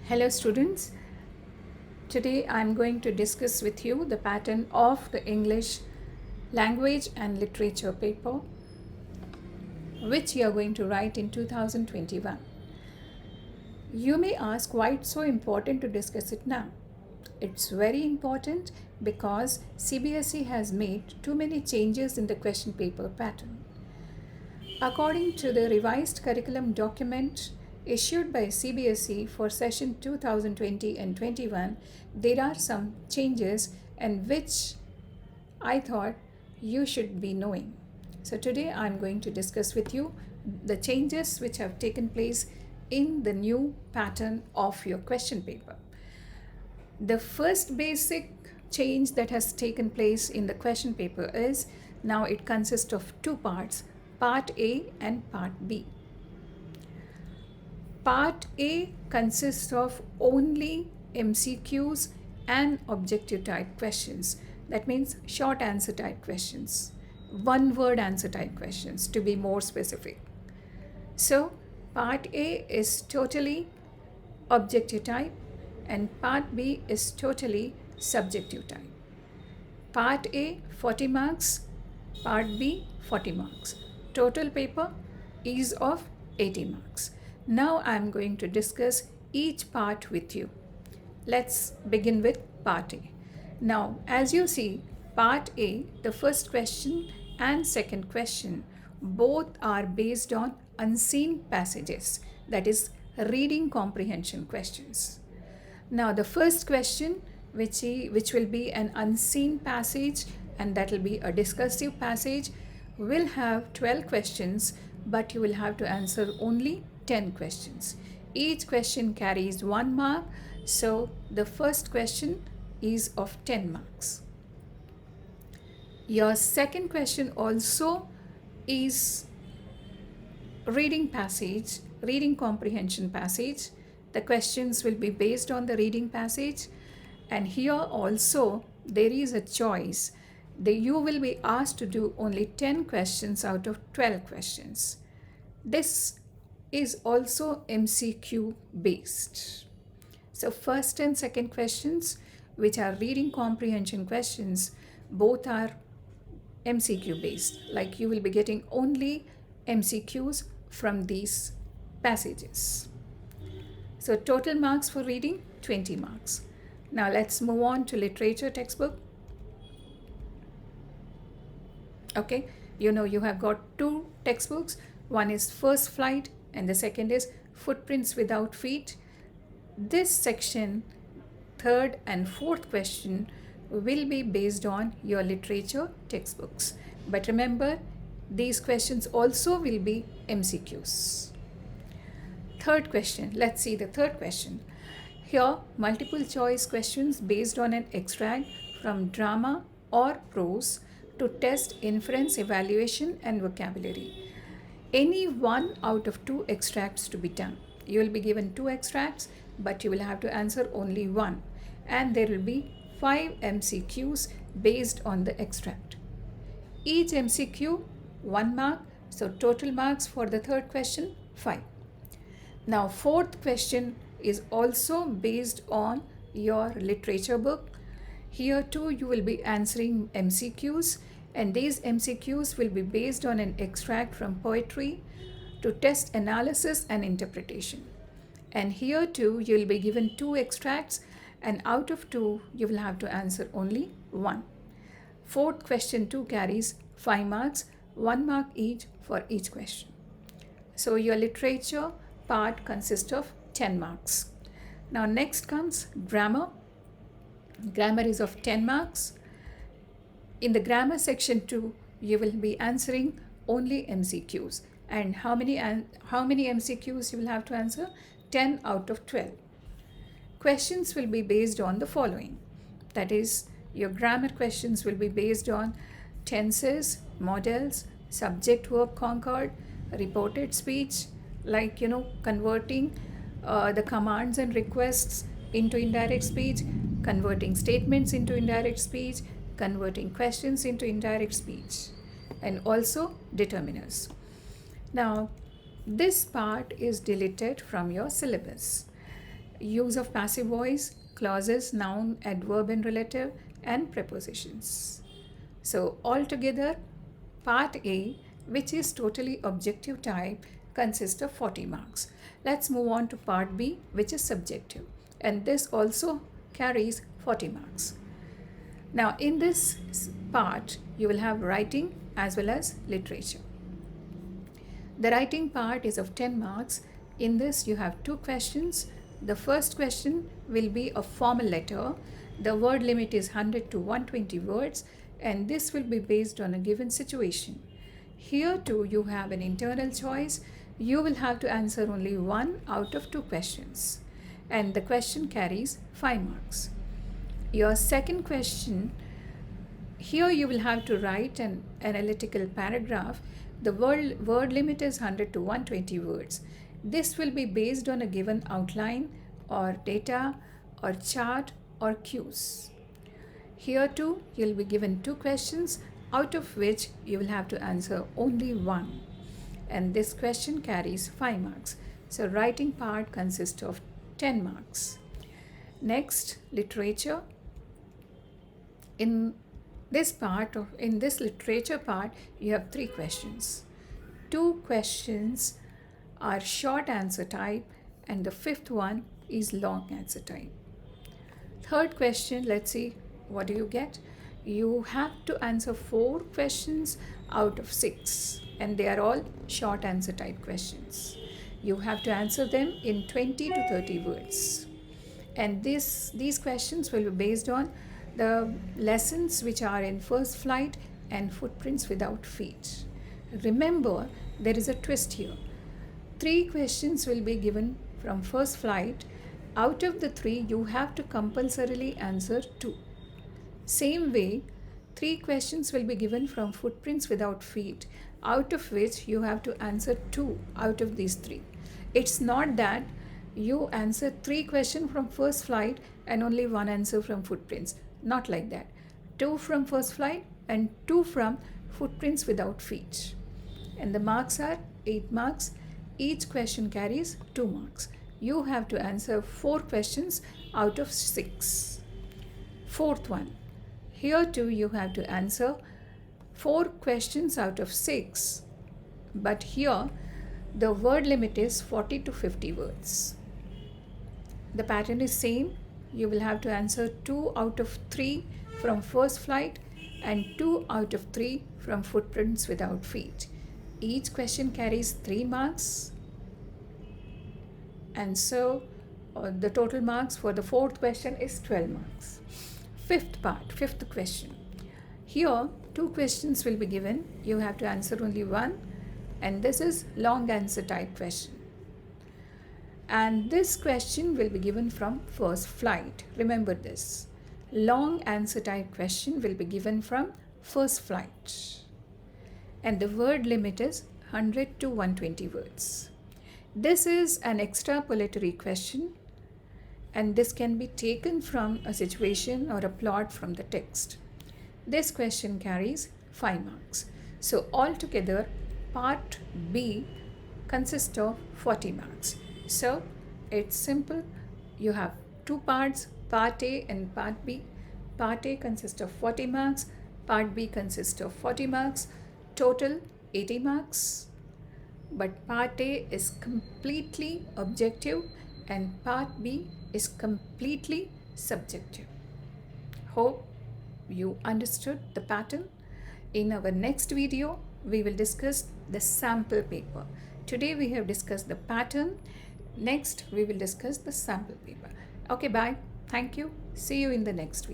Hello students, today I am going to discuss with you the pattern of the English language and literature paper which you are going to write in 2021. You may ask why it's so important to discuss it now. It's very important because CBSE has made too many changes in the question paper pattern. According to the revised curriculum document issued by CBSE for session 2020 and 21, there are some changes and which I thought you should be knowing. So today I'm going to discuss with you the changes which have taken place in the new pattern of your question paper. The first basic change that has taken place in the question paper is now it consists of two parts, Part A and Part B. Part A consists of only MCQs and objective type questions. That means short answer type questions, one word answer type questions to be more specific. So Part A is totally objective type and Part B is totally subjective type. Part A 40 marks, Part B 40 marks. Total paper is of 80 marks. Now I am going to discuss each part with you. Let's begin with Part A. Now, as you see, Part A, the first question and second question, both are based on unseen passages, that is, reading comprehension questions. Now, the first question, which will be an unseen passage and that will be a discursive passage, will have 12 questions, but you will have to answer only 10 questions. Each question carries 1 mark, so the first question is of 10 marks. Your second question also is reading passage, reading comprehension passage. The questions will be based on the reading passage, and here also there is a choice. You will be asked to do only 10 questions out of 12 questions. This is also MCQ based. So first and second questions, which are reading comprehension questions, both are MCQ based. Like you will be getting only MCQs from these passages. So total marks for reading, 20 marks. Now let's move on to literature textbook. Okay, you have got two textbooks. One is First Flight and the second is Footprints Without Feet. This section, third and fourth question, will be based on your literature textbooks. But remember, these questions also will be MCQs. Third question, let's see the third question. Here, multiple choice questions based on an extract from drama or prose to test inference, evaluation, and vocabulary. Any one out of two extracts to be done. You will be given two extracts, but you will have to answer only one. And there will be 5 MCQs based on the extract. Each MCQ, 1 mark. So total marks for the third question, 5. Now, fourth question is also based on your literature book. Here too, you will be answering MCQs, and these MCQs will be based on an extract from poetry to test analysis and interpretation. And here too, you will be given 2 extracts, and out of 2, you will have to answer only 1. Fourth question too carries 5 marks, 1 mark each for each question. So your literature part consists of 10 marks. Now next comes grammar. Grammar is of 10 marks. In the grammar section too, you will be answering only MCQs. And how many MCQs you will have to answer? 10 out of 12. Questions will be based on the following. That is, your grammar questions will be based on tenses, models, subject verb concord, reported speech, like converting the commands and requests into indirect speech, converting statements into indirect speech, converting questions into indirect speech, and also determiners. Now, this part is deleted from your syllabus. use of passive voice, clauses, noun, adverb and relative, and prepositions. So altogether, part A, which is totally objective type, consists of 40 marks. Let's move on to part B, which is subjective, and this also carries 40 marks. Now in this part, you will have writing as well as literature. The writing part is of 10 marks. In this you have two questions. The first question will be a formal letter. The word limit is 100 to 120 words, and this will be based on a given situation. Here too you have an internal choice. You will have to answer only one out of two questions, and the question carries 5 marks. Your second question, here you will have to write an analytical paragraph. The word limit is 100 to 120 words. This will be based on a given outline or data or chart or cues. Here too, you'll be given two questions, out of which you will have to answer only one. And this question carries 5 marks. So writing part consists of 10 marks. Next, literature. In this literature part, you have 3 questions. 2 questions are short answer type, and the 5th one is long answer type. Third question, let's see what do you get. You have to answer 4 questions out of 6, and they are all short answer type questions. You have to answer them in 20 to 30 words, and these questions will be based on the lessons which are in First Flight and Footprints Without Feet. Remember, there is a twist here. 3 questions will be given from First Flight. Out of the 3, you have to compulsorily answer 2. Same way, 3 questions will be given from Footprints Without Feet, out of which you have to answer 2 out of these 3. It's not that you answer 3 questions from First Flight and only 1 answer from Footprints. Not like that. 2 from First Flight and 2 from Footprints Without Feet. And the marks are 8 marks. Each question carries 2 marks. You have to answer 4 questions out of 6. Fourth one. Here too you have to answer 4 questions out of 6. But here the word limit is 40 to 50 words. The pattern is same. You will have to answer 2 out of 3 from First Flight and 2 out of 3 from Footprints Without Feet. Each question carries 3 marks, and so the total marks for the 4th question is 12 marks. 5th question. Here 2 questions will be given. You have to answer only one, and this is long answer type question. And this question will be given from First Flight. Remember this. Long answer type question will be given from First Flight. And the word limit is 100 to 120 words. This is an extrapolatory question, and this can be taken from a situation or a plot from the text. This question carries 5 marks. So altogether, part B consists of 40 marks. So it's simple. You have 2 parts, part A and part B. Part A consists of 40 marks, part B consists of 40 marks, total 80 marks. But part A is completely objective and part B is completely subjective. Hope you understood the pattern. In our next video, we will discuss the sample paper. Today we have discussed the pattern. Next, we will discuss the sample paper. Okay, bye. Thank you. See you in the next video.